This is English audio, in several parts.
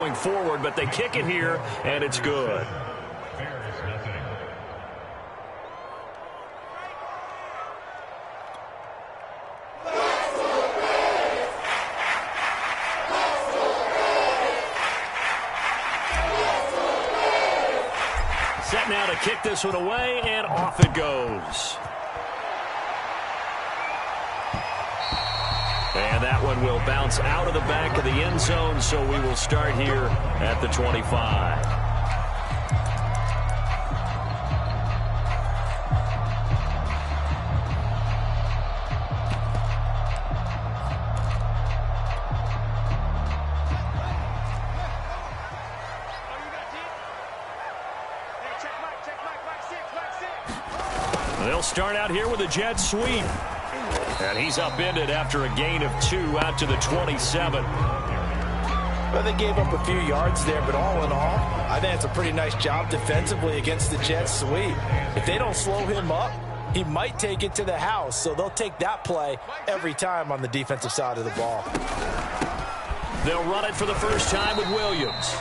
going forward, but they kick it here, and it's good. Set now to kick this one away, and off it goes. And that one will bounce out of the back of the end zone, so we will start here at the 25. They'll start out here with a jet sweep. And he's upended after a gain of 2 out to the 27. Well, they gave up a few yards there, but all in all, I think it's a pretty nice job defensively against the jet sweep. If they don't slow him up, he might take it to the house, so they'll take that play every time on the defensive side of the ball. They'll run it for the first time with Williams.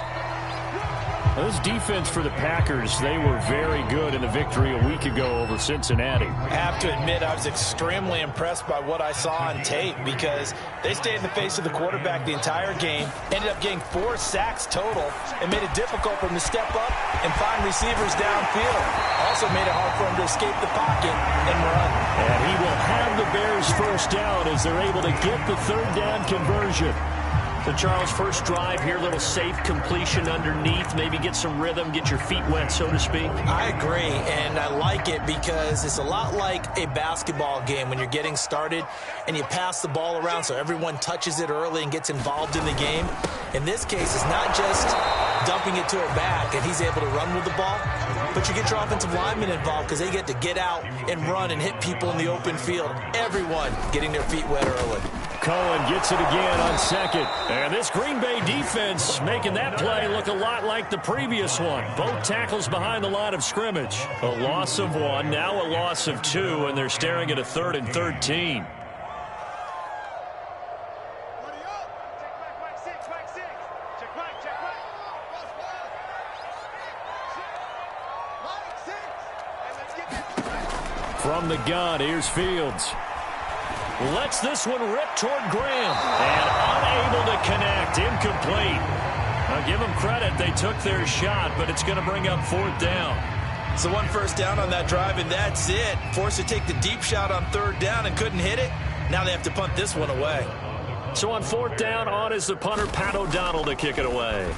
This defense for the Packers, they were very good in the victory a week ago over Cincinnati. I have to admit, I was extremely impressed by what I saw on tape because they stayed in the face of the quarterback the entire game, ended up getting 4 sacks total, and made it difficult for him to step up and find receivers downfield. Also made it hard for him to escape the pocket and run. And he will have the Bears first down as they're able to get the third down conversion. So, Charles, first drive here, little safe completion underneath. Maybe get some rhythm, get your feet wet, so to speak. I agree, and I like it because it's a lot like a basketball game when you're getting started and you pass the ball around so everyone touches it early and gets involved in the game. In this case, it's not just dumping it to a back and he's able to run with the ball, but you get your offensive linemen involved because they get to get out and run and hit people in the open field. Everyone getting their feet wet early. Cohen gets it again on second. And this Green Bay defense making that play look a lot like the previous one. Both tackles behind the line of scrimmage. A loss of 1, now a loss of 2, and they're staring at a 3rd and 13. From the gun, here's Fields. Lets this one rip toward Graham. And unable to connect. Incomplete. I'll give them credit. They took their shot, but it's going to bring up 4th down. So 1 first down on that drive, and that's it. Forced to take the deep shot on 3rd down and couldn't hit it. Now they have to punt this one away. So on 4th down, on is the punter, Pat O'Donnell, to kick it away.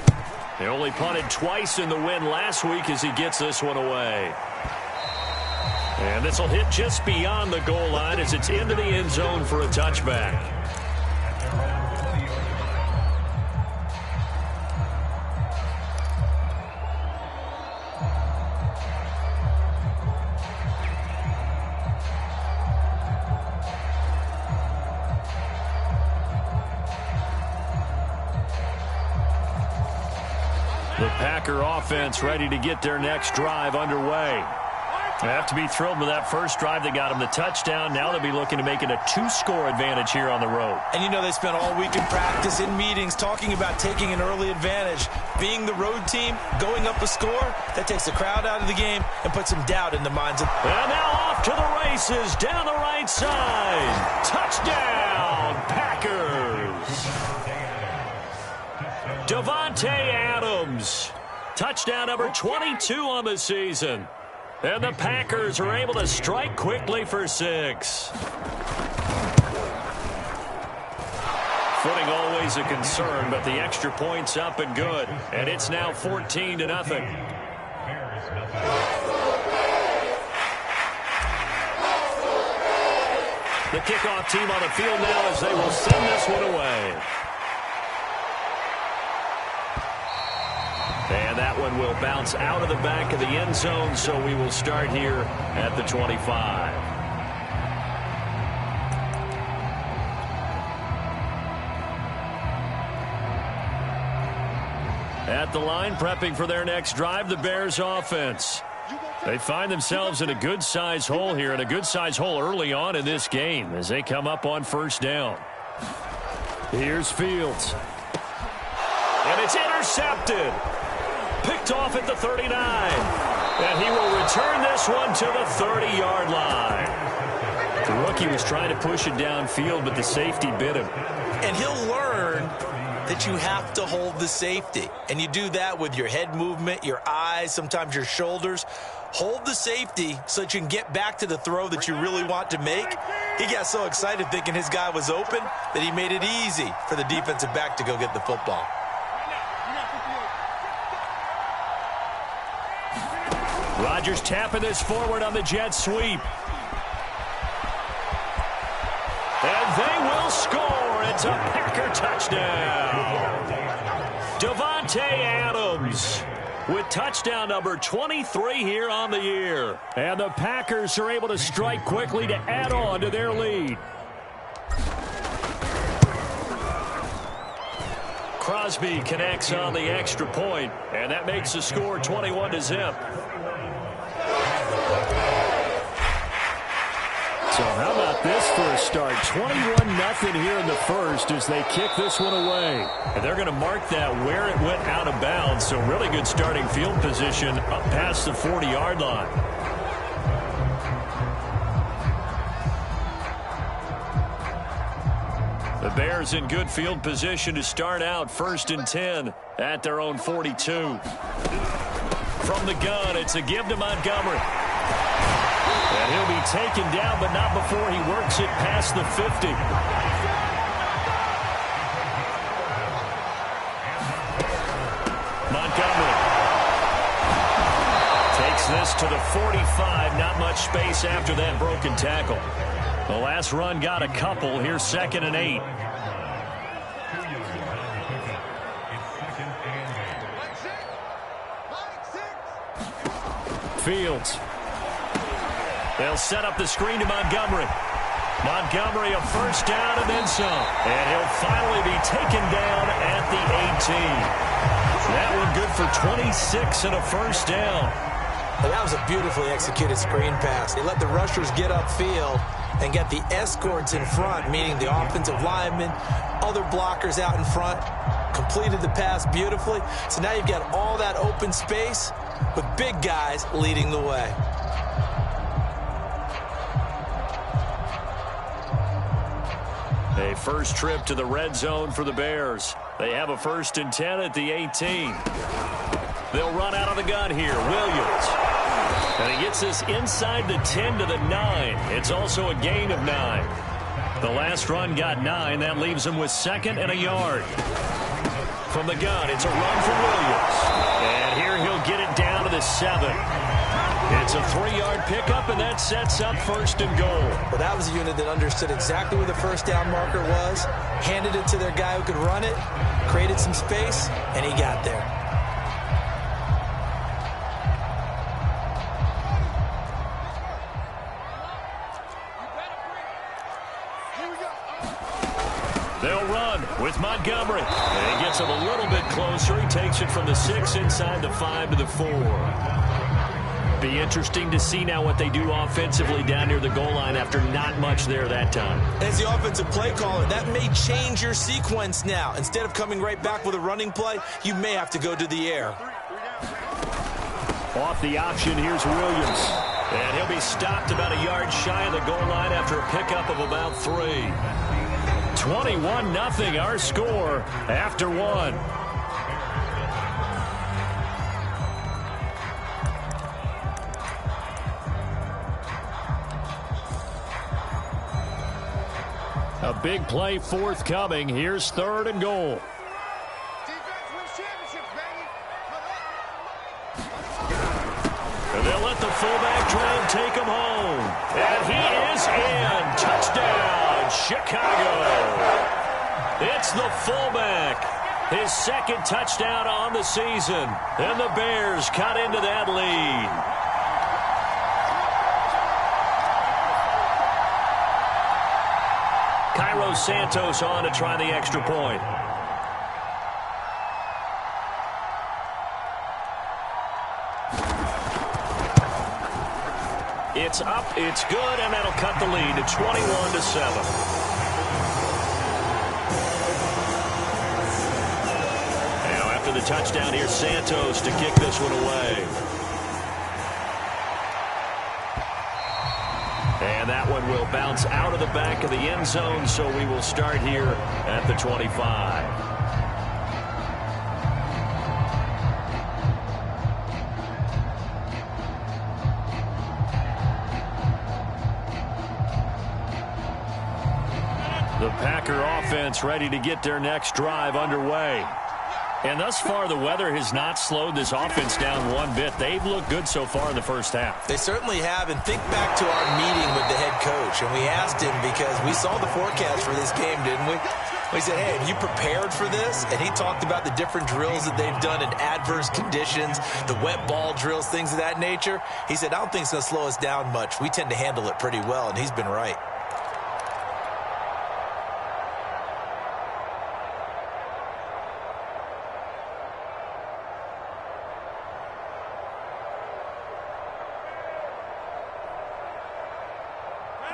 They only punted twice in the win last week as he gets this one away. And this will hit just beyond the goal line as it's into the end zone for a touchback. The Packer offense ready to get their next drive underway. They have to be thrilled with that first drive that got them the touchdown. Now they'll be looking to make it a 2-score advantage here on the road. And you know they spent all week in practice, in meetings, talking about taking an early advantage. Being the road team, going up a score, that takes the crowd out of the game and puts some doubt in the minds of... And now off to the races, down the right side. Touchdown, Packers. Davante Adams. Touchdown number 22 on the season. And the Packers are able to strike quickly for 6. Footing always a concern, but the extra point's up and good. And it's now 14-0. The kickoff team on the field now as they will send this one away. And that one will bounce out of the back of the end zone, so we will start here at the 25. At the line, prepping for their next drive, the Bears offense. They find themselves in a good-sized hole here, and a good-sized hole early on in this game as they come up on first down. Here's Fields. And it's intercepted. intercepted. Picked off at the 39. And he will return this one to the 30-yard line. The rookie was trying to push it downfield, but the safety bit him. And he'll learn that you have to hold the safety. And you do that with your head movement, your eyes, sometimes your shoulders. Hold the safety so that you can get back to the throw that you really want to make. He got so excited thinking his guy was open that he made it easy for the defensive back to go get the football. Rodgers tapping this forward on the jet sweep. And they will score. It's a Packer touchdown. Davante Adams with touchdown number 23 here on the year. And the Packers are able to strike quickly to add on to their lead. Crosby connects on the extra point, and that makes the score 21-0. So how about this for a start? 21-0 here in the first as they kick this one away. And they're going to mark that where it went out of bounds. So really good starting field position up past the 40-yard line. The Bears in good field position to start out 1st and 10 at their own 42. From the gun, it's a give to Montgomery. And he'll be taken down, but not before he works it past the 50. Montgomery takes this to the 45. Not much space after that broken tackle. The last run got a couple. Here's 2nd and 8. Fields. They'll set up the screen to Montgomery. Montgomery a first down and then some. And he'll finally be taken down at the 18. That one good for 26 and a first down. Well, that was a beautifully executed screen pass. They let the rushers get upfield and get the escorts in front, meaning the offensive linemen, other blockers out in front, completed the pass beautifully. So now you've got all that open space with big guys leading the way. A first trip to the red zone for the Bears. They have a 1st and 10 at the 18. They'll run out of the gun here. Williams. And he gets this inside the 10 to the 9. It's also a gain of 9. The last run got 9. That leaves him with 2nd and a yard. From the gun, it's a run for Williams. And here he'll get it down to the 7. It's a 3-yard pickup, and that sets up 1st and goal. Well, that was a unit that understood exactly where the first down marker was, handed it to their guy who could run it, created some space, and he got there. They'll run with Montgomery. And he gets him a little bit closer. He takes it from the 6 inside the 5 to the 4. Be interesting to see now what they do offensively down near the goal line after not much there that time. As the offensive play caller, that may change your sequence now. Instead of coming right back with a running play, you may have to go to the air. Off the option, here's Williams. And he'll be stopped about a yard shy of the goal line after a pickup of about 3. 21-0 our score after 1. A big play forthcoming. Here's 3rd and goal. And they'll let the fullback try and take him home. And he is in. Touchdown, Chicago. It's the fullback. His 2nd touchdown on the season. And the Bears cut into that lead. Cairo Santos on to try the extra point. It's up, it's good, and that'll cut the lead to 21-7. Now after for the touchdown. Here's Santos to kick this one away. And that one will bounce out of the back of the end zone, so we will start here at the 25. The Packer offense ready to get their next drive underway. And thus far, the weather has not slowed this offense down one bit. They've looked good so far in the first half. They certainly have. And think back to our meeting with the head coach. And we asked him because we saw the forecast for this game, didn't we? We said, hey, have you prepared for this? And he talked about the different drills that they've done in adverse conditions, the wet ball drills, things of that nature. He said, I don't think it's going to slow us down much. We tend to handle it pretty well, and he's been right.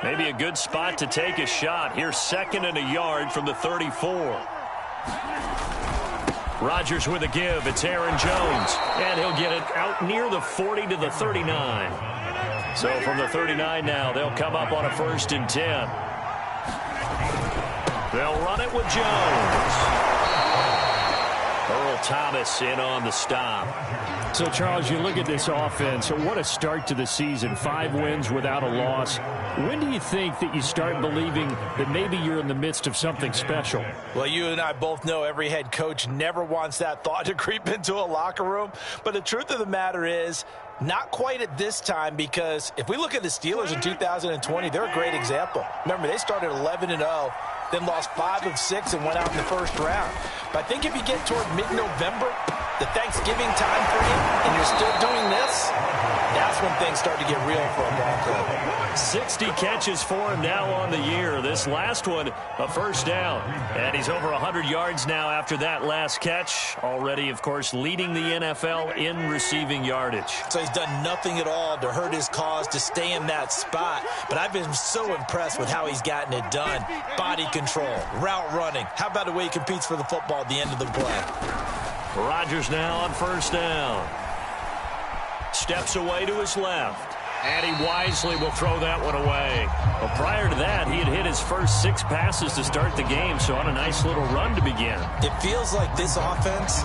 Maybe a good spot to take a shot. Here's 2nd and a yard from the 34. Rodgers with a give. It's Aaron Jones. And he'll get it out near the 40 to the 39. So from the 39 now, they'll come up on a 1st and 10. They'll run it with Jones. Earl Thomas in on the stop. So, Charles, you look at this offense, what a start to the season. 5 wins without a loss. When do you think that you start believing that maybe you're in the midst of something special? Well, you and I both know every head coach never wants that thought to creep into a locker room. But the truth of the matter is, not quite at this time, because if we look at the Steelers in 2020, they're a great example. Remember, they started 11-0. Then lost 5 of 6 and went out in the first round. But I think if you get toward mid-November, the Thanksgiving time frame, and you're still doing this, that's when things start to get real for a ball club. 60 catches for him now on the year. This last one, a 1st down. And he's over 100 yards now after that last catch. Already, of course, leading the NFL in receiving yardage. So he's done nothing at all to hurt his cause, to stay in that spot. But I've been so impressed with how he's gotten it done. Body control, route running. How about the way he competes for the football at the end of the play? Rodgers now on 1st down. Steps away to his left. And he wisely will throw that one away. Well, prior to that, he had hit his first 6 passes to start the game, so on a nice little run to begin. It feels like this offense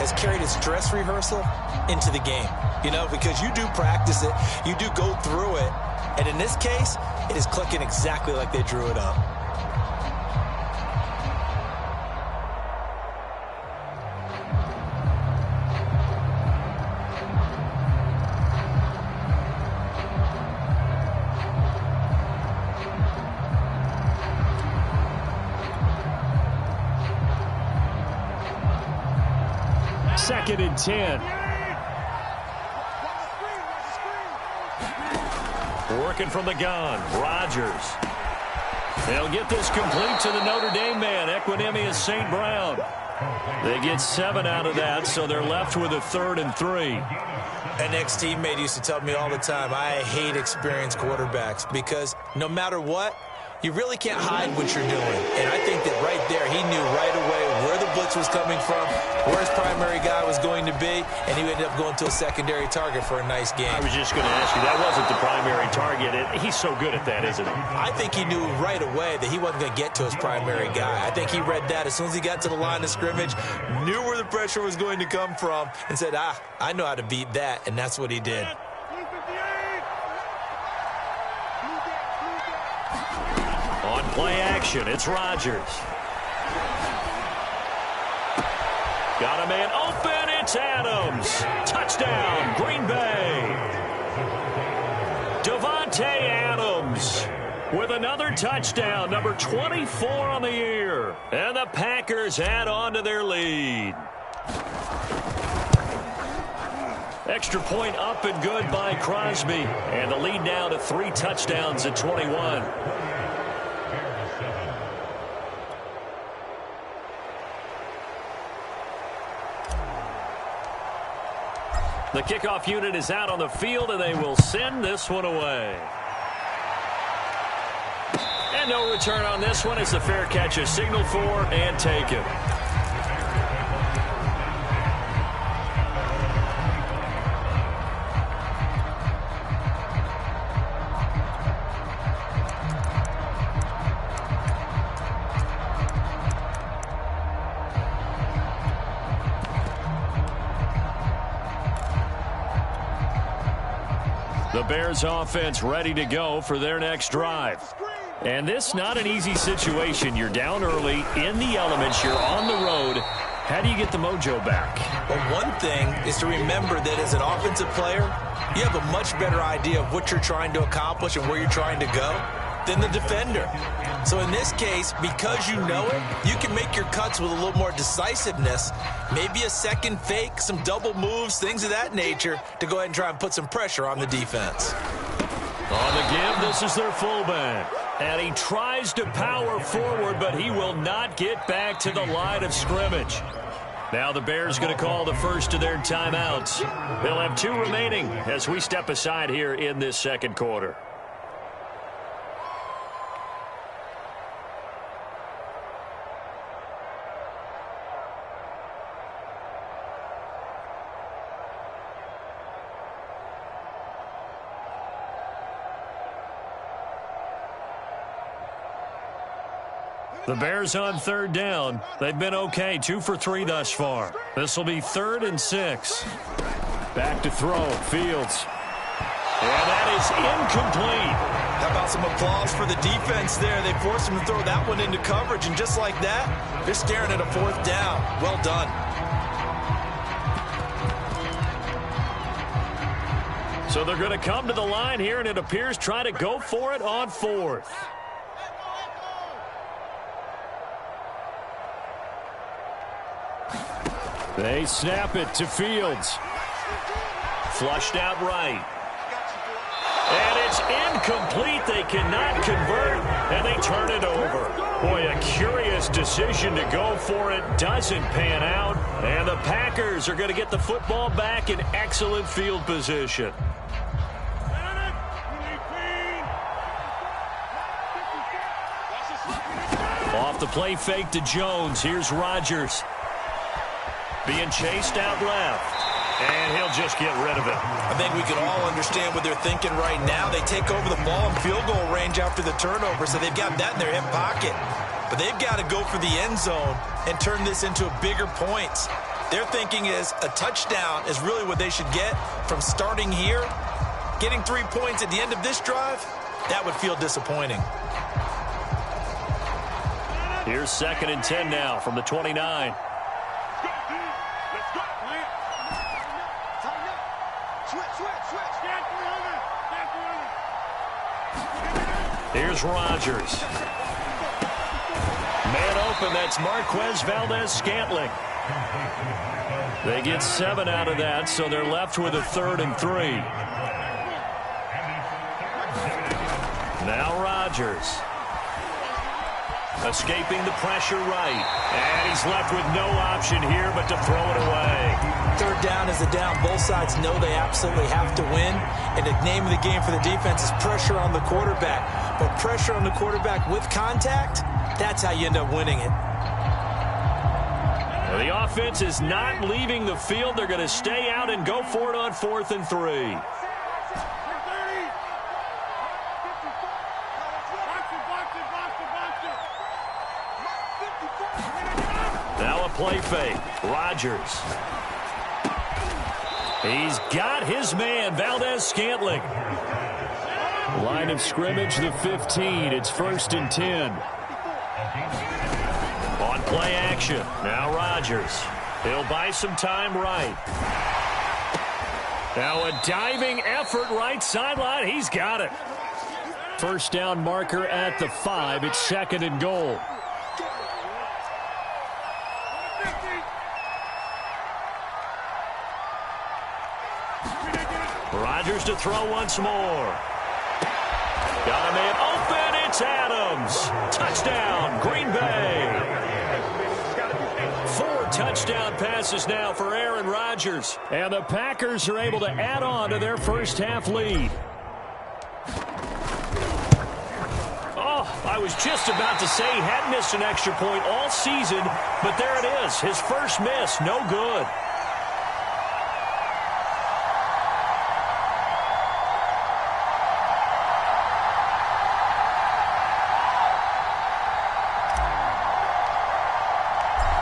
has carried its dress rehearsal into the game. You know, because you do practice it, you do go through it, and in this case, it is clicking exactly like they drew it up. Second and 10. Working from the gun, Rodgers. They'll get this complete to the Notre Dame man, Equinemius St. Brown. They get 7 out of that, so they're left with a 3rd and 3. An ex-teammate used to tell me all the time, I hate experienced quarterbacks because no matter what, you really can't hide what you're doing. And I think that right there, he knew right away where the blitz was coming from, where his primary guy was going to be, and he ended up going to a secondary target for a nice game. I was just going to ask you, that wasn't the primary target. He's so good at that, isn't he? I think he knew right away that he wasn't going to get to his primary guy. I think he read that as soon as he got to the line of scrimmage, knew where the pressure was going to come from, and said, I know how to beat that, and that's what he did. On play action, it's Rodgers. Got a man open, it's Adams. Touchdown, Green Bay. Davante Adams with another touchdown, number 24 on the year. And the Packers add on to their lead. Extra point up and good by Crosby. And the lead now to 3 touchdowns at 21. The kickoff unit is out on the field, and they will send this one away. And no return on this one as the fair catch is signaled for and taken. The Bears offense ready to go for their next drive. And this not an easy situation. You're down early, in the elements, you're on the road. How do you get the mojo back? Well, one thing is to remember that as an offensive player, you have a much better idea of what you're trying to accomplish and where you're trying to go than the defender. So in this case, because you know it, you can make your cuts with a little more decisiveness, maybe a second fake, some double moves, things of that nature, to go ahead and try and put some pressure on the defense. On the give, this is their fullback. And he tries to power forward, but he will not get back to the line of scrimmage. Now the Bears going to call the first of their timeouts. They'll have 2 remaining as we step aside here in this second quarter. The Bears on 3rd down. They've been okay, 2 for 3 thus far. This will be 3rd and 6. Back to throw, Fields. And that is incomplete. How about some applause for the defense there? They forced him to throw that one into coverage, and just like that, they're staring at a 4th down. Well done. So they're going to come to the line here, and it appears try to go for it on 4th. They snap it to Fields. Flushed out right. And it's incomplete. They cannot convert, and they turn it over. Boy, a curious decision to go for it. Doesn't pan out. And the Packers are going to get the football back in excellent field position. Off the play fake to Jones. Here's Rodgers. Being chased out left. And he'll just get rid of it. I think we can all understand what they're thinking right now. They take over the ball in field goal range after the turnover, so they've got that in their hip pocket. But they've got to go for the end zone and turn this into bigger points. Their thinking is a touchdown is really what they should get from starting here. Getting 3 points at the end of this drive, that would feel disappointing. Here's 2nd and 10 now from the 29. Here's Rodgers. Man open, that's Marquez Valdez-Scantling. They get 7 out of that, so they're left with a 3rd and 3. Now Rodgers. Escaping the pressure right. And he's left with no option here but to throw it away. 3rd down is a down. Both sides know they absolutely have to win. And the name of the game for the defense is pressure on the quarterback. But pressure on the quarterback with contact, that's how you end up winning it. Well, the offense is not leaving the field. They're going to stay out and go for it on 4th and 3. Now a play fake. Rodgers. He's got his man, Valdez-Scantling. Line of scrimmage, the 15. It's 1st and 10. On play action. Now Rodgers. He'll buy some time right. Now a diving effort right sideline. He's got it. 1st down marker at the 5. It's 2nd and goal. Rodgers to throw once more. Got a man open. It's Adams. Touchdown, Green Bay. 4 touchdown passes now for Aaron Rodgers. And the Packers are able to add on to their first half lead. Oh, I was just about to say he hadn't missed an extra point all season, but there it is. His first miss, no good.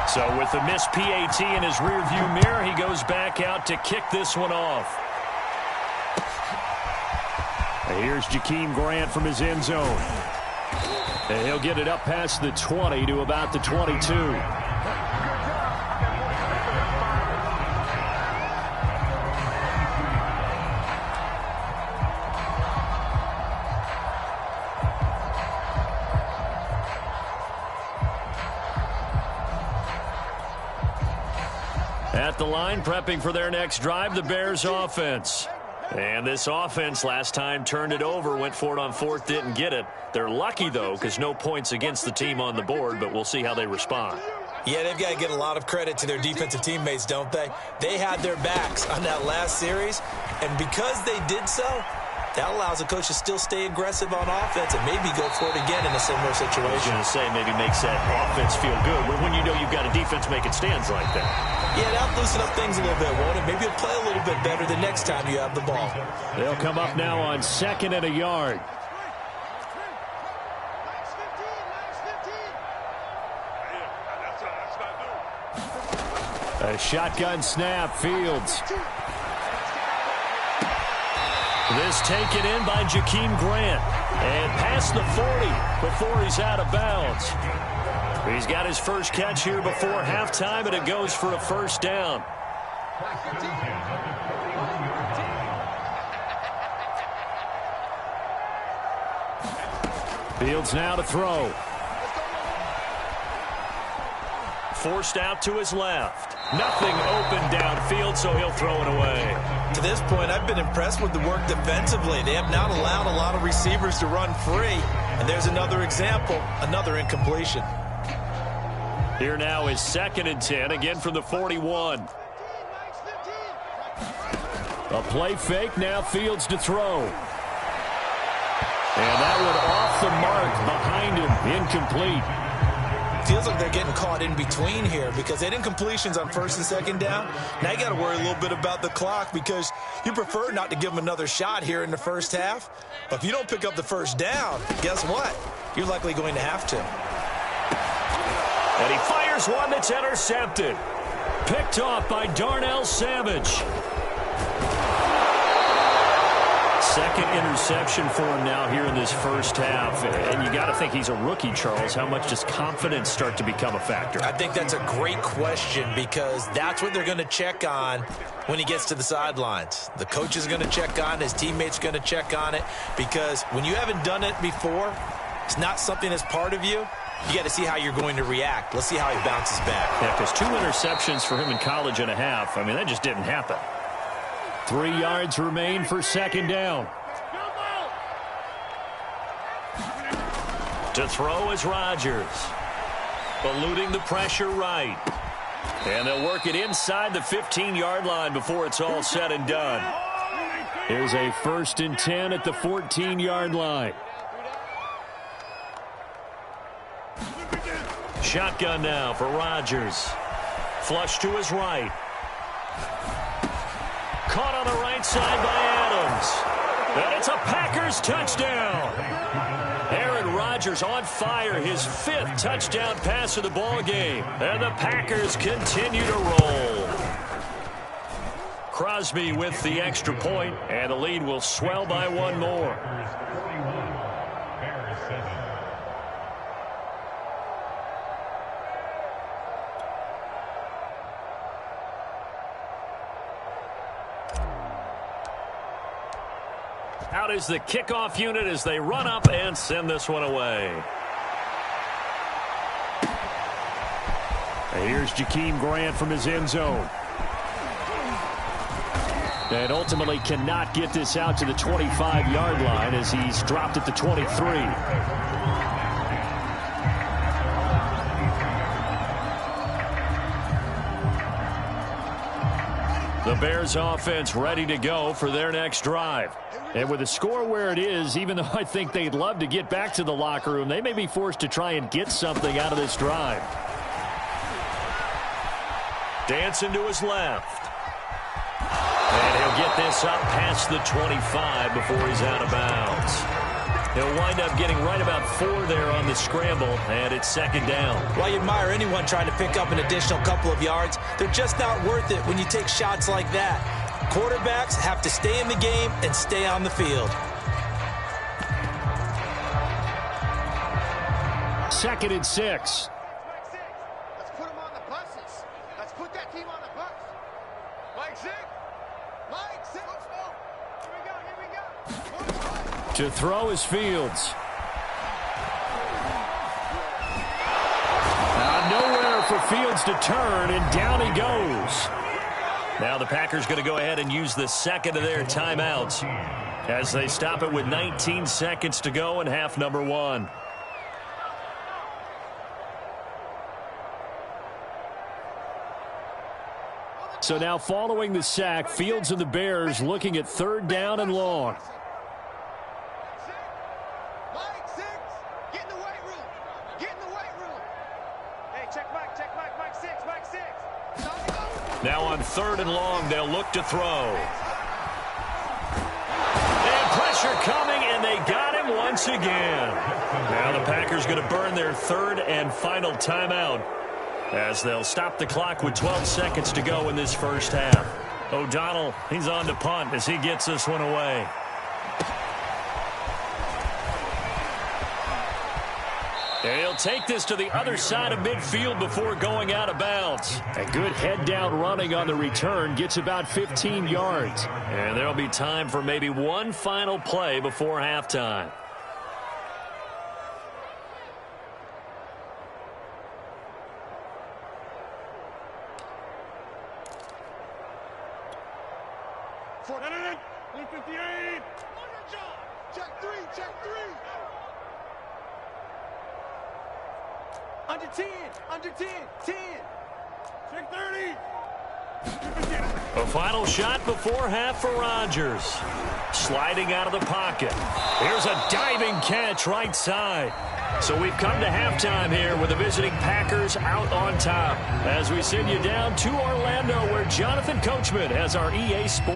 So with the missed PAT in his rearview mirror, he goes back out to kick this one off. Here's Jakeem Grant from his end zone. And he'll get it up past the 20 to about the 22. At the line, prepping for their next drive, the Bears offense. And this offense last time turned it over, went for it on fourth, didn't get it. They're lucky, though, because no points against the team on the board, but we'll see how they respond. Yeah, they've got to get a lot of credit to their defensive teammates, don't they? They had their backs on that last series, and because they did so, that allows the coach to still stay aggressive on offense and maybe go for it again in a similar situation. I was going to say, maybe makes that offense feel good when you know you've got a defense making stands like that. Yeah, that'll loosen up things a little bit, won't it? Maybe you'll play a little bit better the next time you have the ball. They'll come up now on 2nd and a yard. A shotgun snap, Fields. This taken in by Jakeem Grant. And past the 40 before he's out of bounds. He's got his first catch here before halftime, and it goes for a first down. Fields now to throw. Forced out to his left. Nothing open downfield, so he'll throw it away. To this point, I've been impressed with the work defensively. They have not allowed a lot of receivers to run free. And there's another example, another incompletion. Here now is 2nd and 10, again from the 41. A play fake, now Fields to throw. And that one off the mark behind him, incomplete. Feels like they're getting caught in between here because they didn't completions on 1st and 2nd down. Now you got to worry a little bit about the clock because you prefer not to give them another shot here in the first half. But if you don't pick up the first down, guess what? You're likely going to have to. And he fires one that's intercepted. Picked off by Darnell Savage. Second interception for him now here in this first half. And you got to think he's a rookie, Charles. How much does confidence start to become a factor? I think that's a great question because that's what they're going to check on when he gets to the sidelines. The coach is going to check on it. His teammates are going to check on it because when you haven't done it before, it's not something that's part of you. You got to see how you're going to react. Let's see how he bounces back. Yeah, because 2 interceptions for him in college and a half. I mean, that just didn't happen. 3 yards remain for 2nd down. To throw is Rodgers. Eluding the pressure right. And they'll work it inside the 15-yard line before it's all said and done. Here's a 1st and 10 at the 14-yard line. Shotgun now for Rodgers. Flush to his right. Caught on the right side by Adams. And it's a Packers touchdown. Aaron Rodgers on fire, his 5th touchdown pass of the ball game. And the Packers continue to roll. Crosby with the extra point, and the lead will swell by 1 more. Out is the kickoff unit as they run up and send this one away. Here's Jakeem Grant from his end zone. And ultimately cannot get this out to the 25-yard line as he's dropped at the 23. The Bears offense ready to go for their next drive. And with the score where it is, even though I think they'd love to get back to the locker room, they may be forced to try and get something out of this drive. Dancing to his left. And he'll get this up past the 25 before he's out of bounds. He'll wind up getting right about 4 there on the scramble, and it's 2nd down. While you admire anyone trying to pick up an additional couple of yards, they're just not worth it when you take shots like that. Quarterbacks have to stay in the game and stay on the field. 2nd and 6. Let's put them on the buses. Let's put that team on the bus. Mike 6. Mike 6. Here we go. To throw is Fields. Nowhere for Fields to turn, and down he goes. Now the Packers going to go ahead and use the second of their timeouts as they stop it with 19 seconds to go in half number 1. So now following the sack, Fields and the Bears looking at 3rd down and long. Mike 6. Get in the weight room. Get in the weight room. Hey, check Mike. Mike 6. Mike 6. Now on 3rd and long, they'll look to throw. And pressure coming, and they got him once again. Now the Packers going to burn their 3rd and final timeout as they'll stop the clock with 12 seconds to go in this first half. O'Donnell, he's on to punt as he gets this one away. He'll take this to the other side of midfield before going out of bounds. A good head-down running on the return gets about 15 yards. And there'll be time for maybe one final play before halftime. Under 10, under 10, 10. Check 30. A final shot before half for Rodgers. Sliding out of the pocket. Here's a diving catch right side. So we've come to halftime here with the visiting Packers out on top. As we send you down to Orlando where Jonathan Coachman has our EA Sports